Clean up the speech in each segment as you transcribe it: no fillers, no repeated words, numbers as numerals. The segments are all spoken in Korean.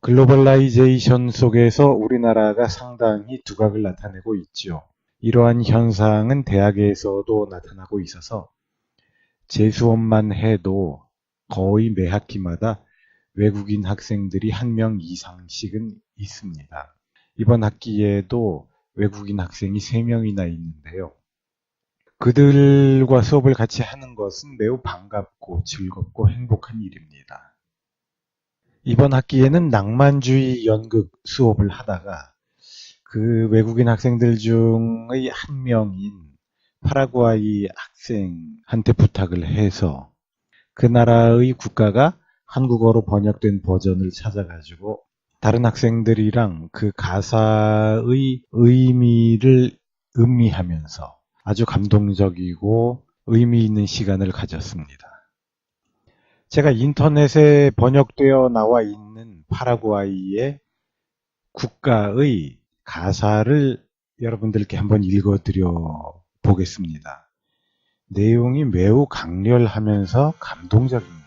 글로벌라이제이션 속에서 우리나라가 상당히 두각을 나타내고 있죠. 이러한 현상은 대학에서도 나타나고 있어서 재수업만 해도 거의 매 학기마다 외국인 학생들이 한 명 이상씩은 있습니다. 이번 학기에도 외국인 학생이 3명이나 있는데요. 그들과 수업을 같이 하는 것은 매우 반갑고 즐겁고 행복한 일입니다. 이번 학기에는 낭만주의 연극 수업을 하다가 그 외국인 학생들 중의 한 명인 파라과이 학생한테 부탁을 해서 그 나라의 국가가 한국어로 번역된 버전을 찾아가지고 다른 학생들이랑 그 가사의 의미를 음미하면서 아주 감동적이고 의미 있는 시간을 가졌습니다. 제가 인터넷에 번역되어 나와 있는 파라과이의 국가의 가사를 여러분들께 한번 읽어드려 보겠습니다. 내용이 매우 강렬하면서 감동적입니다.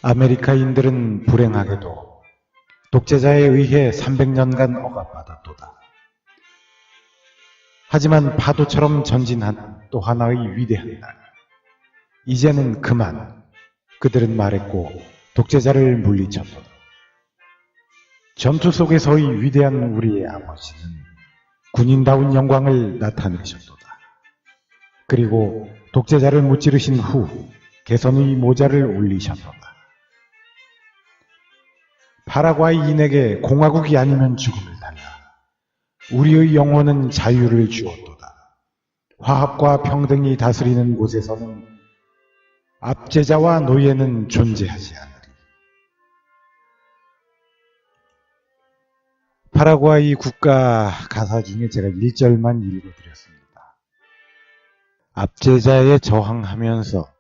아메리카인들은 불행하게도 독재자에 의해 300년간 억압받았도다. 하지만 파도처럼 전진한 또 하나의 위대한 날. 이제는 그만, 그들은 말했고 독재자를 물리쳤도다. 전투 속에서의 위대한 우리의 아버지는 군인다운 영광을 나타내셨도다. 그리고 독재자를 무찌르신 후 개선의 모자를 올리셨도다. 파라과이인에게 공화국이 아니면 죽음을 달라. 우리의 영혼은 자유를 주었도다. 화합과 평등이 다스리는 곳에서는 압제자와 노예는 존재하지 않으리. 파라과이 국가 가사 중에 제가 1절만 읽어드렸습니다. 압제자에 저항하면서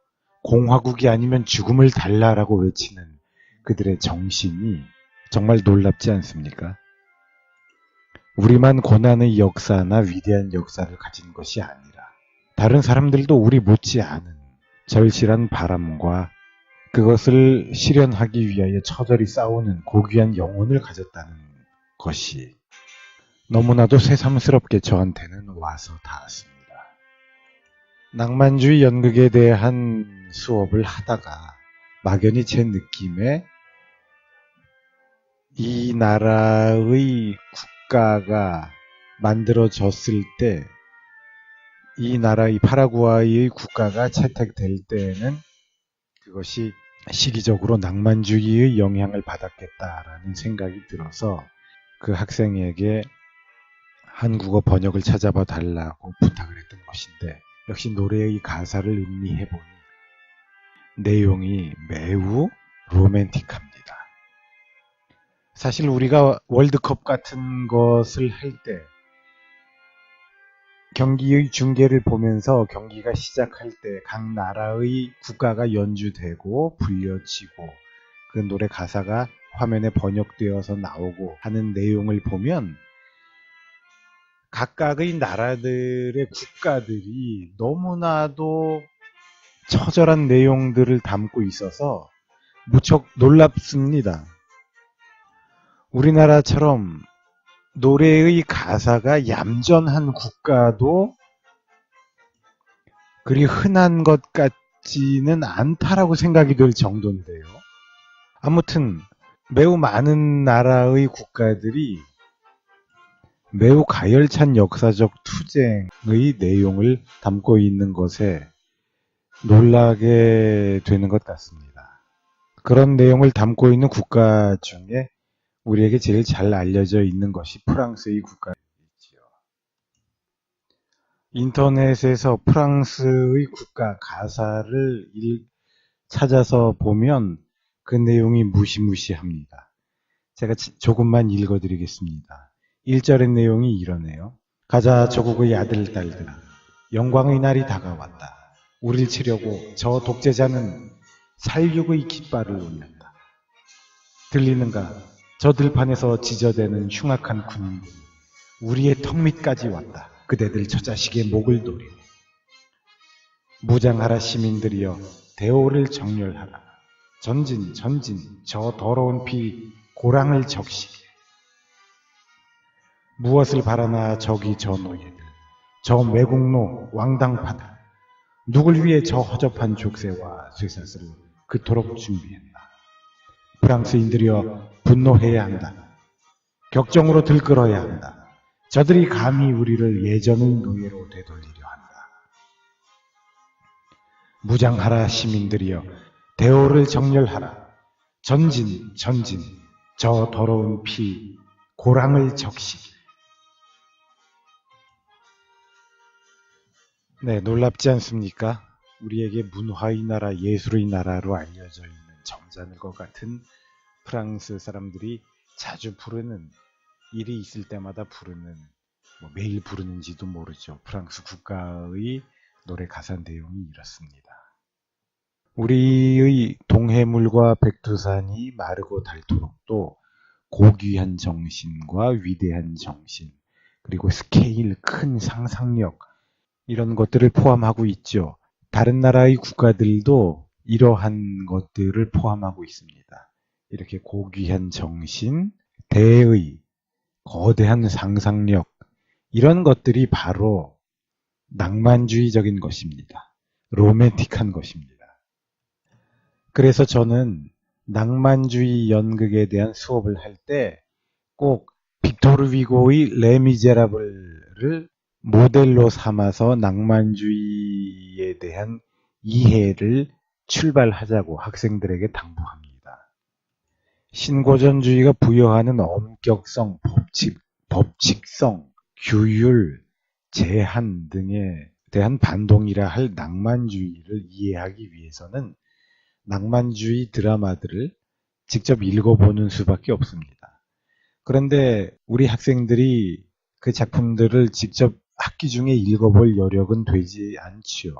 공화국이 아니면 죽음을 달라라고 외치는 그들의 정신이 정말 놀랍지 않습니까? 우리만 고난의 역사나 위대한 역사를 가진 것이 아니라 다른 사람들도 우리 못지않은 절실한 바람과 그것을 실현하기 위하여 처절히 싸우는 고귀한 영혼을 가졌다는 것이 너무나도 새삼스럽게 저한테는 와서 닿았습니다. 낭만주의 연극에 대한 수업을 하다가 막연히 제 느낌에 이 나라의 국가가 만들어졌을 때 이 나라의 파라과이의 국가가 채택될 때에는 그것이 시기적으로 낭만주의의 영향을 받았겠다라는 생각이 들어서 그 학생에게 한국어 번역을 찾아봐 달라고 부탁을 했던 것인데 역시 노래의 가사를 음미해보니 내용이 매우 로맨틱합니다. 사실 우리가 월드컵 같은 것을 할 때 경기의 중계를 보면서 경기가 시작할 때 각 나라의 국가가 연주되고 불려지고 그 노래 가사가 화면에 번역되어서 나오고 하는 내용을 보면 각각의 나라들의 국가들이 너무나도 처절한 내용들을 담고 있어서 무척 놀랍습니다. 우리나라처럼 노래의 가사가 얌전한 국가도 그리 흔한 것 같지는 않다라고 생각이 들 정도인데요. 아무튼 매우 많은 나라의 국가들이 매우 가열찬 역사적 투쟁의 내용을 담고 있는 것에 놀라게 되는 것 같습니다. 그런 내용을 담고 있는 국가 중에 우리에게 제일 잘 알려져 있는 것이 프랑스의 국가이지요. 인터넷에서 프랑스의 국가 가사를 찾아서 보면 그 내용이 무시무시합니다. 제가 조금만 읽어드리겠습니다. 1절의 내용이 이러네요. 가자 조국의 아들 딸들아, 영광의 날이 다가왔다. 우리를 치려고 저 독재자는 살육의 깃발을 올렸다. 들리는가? 저 들판에서 지저대는 흉악한 군인들이 우리의 턱 밑까지 왔다. 그대들 저 자식의 목을 노리고. 무장하라 시민들이여 대오를 정렬하라. 전진 전진 저 더러운 피 고랑을 적시게. 무엇을 바라나 저기 저 노예들, 저 매국노 왕당파다. 누굴 위해 저 허접한 족쇄와 쇠사슬을 그토록 준비했나. 프랑스인들이여 분노해야 한다. 격정으로 들끓어야 한다. 저들이 감히 우리를 예전의 노예로 되돌리려 한다. 무장하라 시민들이여 대오를 정렬하라. 전진 전진 저 더러운 피 고랑을 적시게. 네, 놀랍지 않습니까? 우리에게 문화의 나라, 예술의 나라로 알려져 있는 점잖을것 같은 프랑스 사람들이 자주 부르는, 일이 있을 때마다 부르는, 매일 부르는지도 모르죠. 프랑스 국가의 노래 가사 내용이 이렇습니다. 우리의 동해물과 백두산이 마르고 닳도록도 고귀한 정신과 위대한 정신, 그리고 스케일, 큰 상상력, 이런 것들을 포함하고 있죠. 다른 나라의 국가들도 이러한 것들을 포함하고 있습니다. 이렇게 고귀한 정신, 대의, 거대한 상상력, 이런 것들이 바로 낭만주의적인 것입니다. 로맨틱한 것입니다. 그래서 저는 낭만주의 연극에 대한 수업을 할 때 꼭 빅토르 위고의 레미제라블을 모델로 삼아서 낭만주의에 대한 이해를 출발하자고 학생들에게 당부합니다. 신고전주의가 부여하는 엄격성, 법칙성, 규율, 제한 등에 대한 반동이라 할 낭만주의를 이해하기 위해서는 낭만주의 드라마들을 직접 읽어보는 수밖에 없습니다. 그런데 우리 학생들이 그 작품들을 직접 학기 중에 읽어볼 여력은 되지 않지요.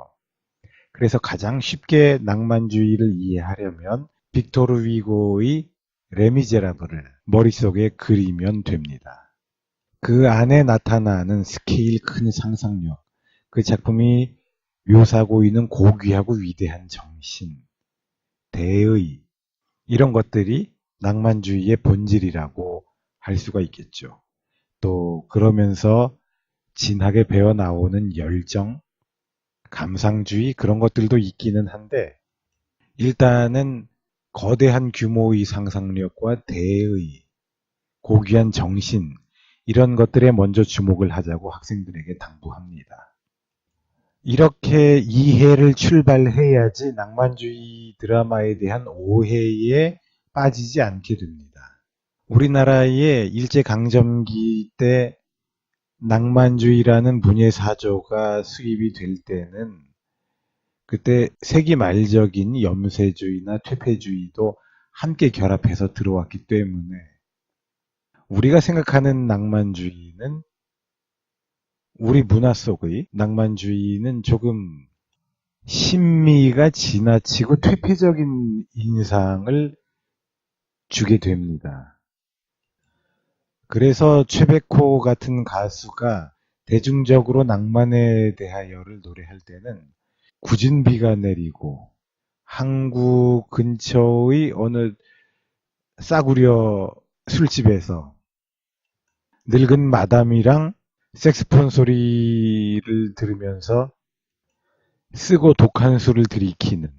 그래서 가장 쉽게 낭만주의를 이해하려면 빅토르 위고의 레미제라블을 머릿속에 그리면 됩니다. 그 안에 나타나는 스케일 큰 상상력, 그 작품이 묘사하고 있는 고귀하고 위대한 정신, 대의, 이런 것들이 낭만주의의 본질이라고 할 수가 있겠죠. 또 그러면서 진하게 배어 나오는 열정, 감상주의, 그런 것들도 있기는 한데, 일단은 거대한 규모의 상상력과 대의, 고귀한 정신, 이런 것들에 먼저 주목을 하자고 학생들에게 당부합니다. 이렇게 이해를 출발해야지 낭만주의 드라마에 대한 오해에 빠지지 않게 됩니다. 우리나라의 일제강점기 때 낭만주의라는 문예사조가 수입이 될 때는 그때 세기말적인 염세주의나 퇴폐주의도 함께 결합해서 들어왔기 때문에 우리가 생각하는 낭만주의는, 우리 문화 속의 낭만주의는 조금 신미가 지나치고 퇴폐적인 인상을 주게 됩니다. 그래서 최백호 같은 가수가 대중적으로 낭만에 대하여를 노래할 때는 굳은 비가 내리고 항구 근처의 어느 싸구려 술집에서 늙은 마담이랑 색스폰 소리를 들으면서 쓰고 독한 술을 들이키는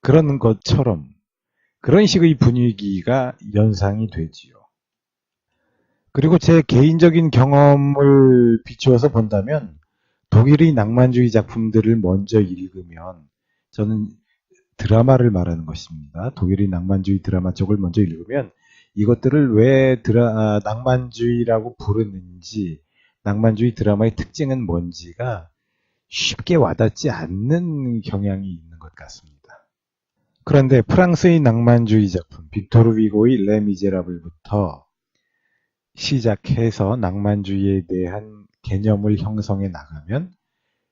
그런 것처럼, 그런 식의 분위기가 연상이 되지요. 그리고 제 개인적인 경험을 비추어서 본다면 독일의 낭만주의 작품들을 먼저 읽으면, 저는 드라마를 말하는 것입니다. 독일의 낭만주의 드라마 쪽을 먼저 읽으면 이것들을 왜 낭만주의라고 부르는지, 낭만주의 드라마의 특징은 뭔지가 쉽게 와닿지 않는 경향이 있는 것 같습니다. 그런데 프랑스의 낭만주의 작품 빅토르 위고의 레미제라블부터 시작해서 낭만주의에 대한 개념을 형성해 나가면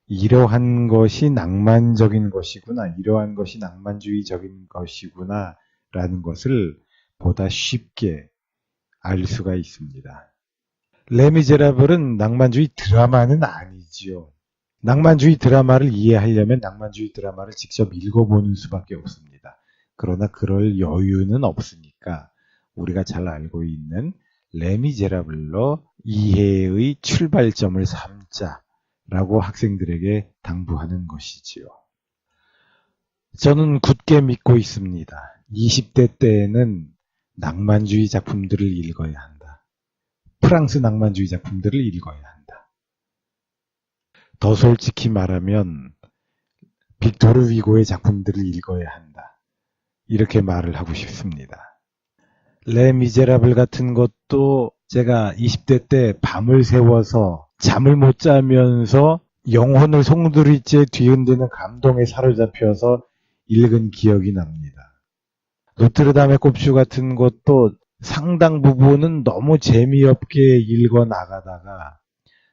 이러한 것이 낭만적인 것이구나, 이러한 것이 낭만주의적인 것이구나 라는 것을 보다 쉽게 알 수가 있습니다. 레미제라블은 낭만주의 드라마는 아니지요. 낭만주의 드라마를 이해하려면 낭만주의 드라마를 직접 읽어보는 수밖에 없습니다. 그러나 그럴 여유는 없으니까 우리가 잘 알고 있는 레미제라블로 이해의 출발점을 삼자라고 학생들에게 당부하는 것이지요. 저는 굳게 믿고 있습니다. 20대 때에는 낭만주의 작품들을 읽어야 한다. 프랑스 낭만주의 작품들을 읽어야 한다. 더 솔직히 말하면 빅토르 위고의 작품들을 읽어야 한다. 이렇게 말을 하고 싶습니다. 레 미제라블 같은 것도 제가 20대 때 밤을 새워서 잠을 못 자면서 영혼을 송두리째 뒤흔드는 감동에 사로잡혀서 읽은 기억이 납니다. 노트르담의 꼽슈 같은 것도 상당 부분은 너무 재미없게 읽어 나가다가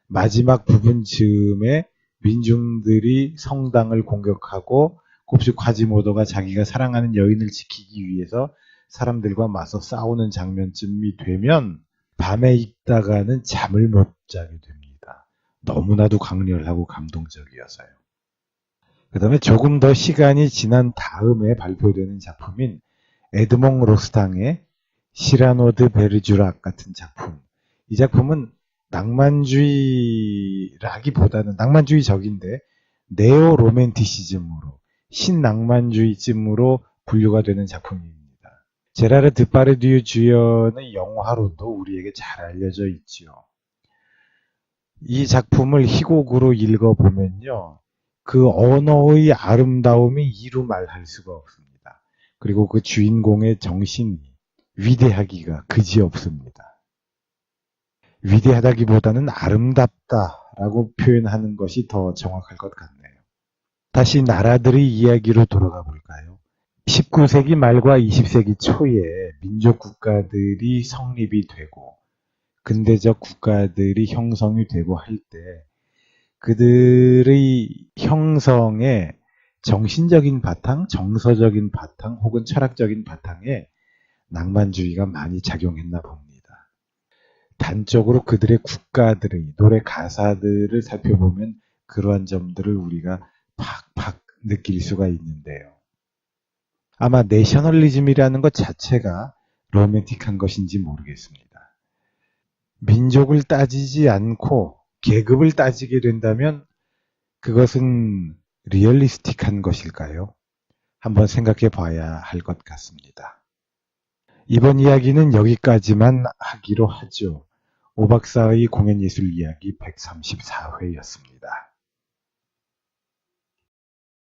마지막 부분 즈음에 민중들이 성당을 공격하고 꼽슈 콰지모도가 자기가 사랑하는 여인을 지키기 위해서 사람들과 맞서 싸우는 장면쯤이 되면 밤에 읽다가는 잠을 못 자게 됩니다. 너무나도 강렬하고 감동적이어서요. 그 다음에 조금 더 시간이 지난 다음에 발표되는 작품인 에드몽 로스탕의 시라노 드 베르주락 같은 작품. 이 작품은 낭만주의라기보다는 낭만주의적인데 네오 로맨티시즘으로 신낭만주의쯤으로 분류가 되는 작품입니다. 제라르 드파르디유 주연의 영화로도 우리에게 잘 알려져 있지요. 이 작품을 희곡으로 읽어보면요. 그 언어의 아름다움이 이루 말할 수가 없습니다. 그리고 그 주인공의 정신이 위대하기가 그지없습니다. 위대하다기보다는 아름답다라고 표현하는 것이 더 정확할 것 같네요. 다시 나라들의 이야기로 돌아가 볼까요? 19세기 말과 20세기 초에 민족 국가들이 성립이 되고 근대적 국가들이 형성이 되고 할 때 그들의 형성에 정신적인 바탕, 정서적인 바탕 혹은 철학적인 바탕에 낭만주의가 많이 작용했나 봅니다. 단적으로 그들의 국가들의 노래 가사들을 살펴보면 그러한 점들을 우리가 팍팍 느낄 수가 있는데요. 아마 내셔널리즘이라는 것 자체가 로맨틱한 것인지 모르겠습니다. 민족을 따지지 않고 계급을 따지게 된다면 그것은 리얼리스틱한 것일까요? 한번 생각해 봐야 할 것 같습니다. 이번 이야기는 여기까지만 하기로 하죠. 오 박사의 공연예술 이야기 134회였습니다.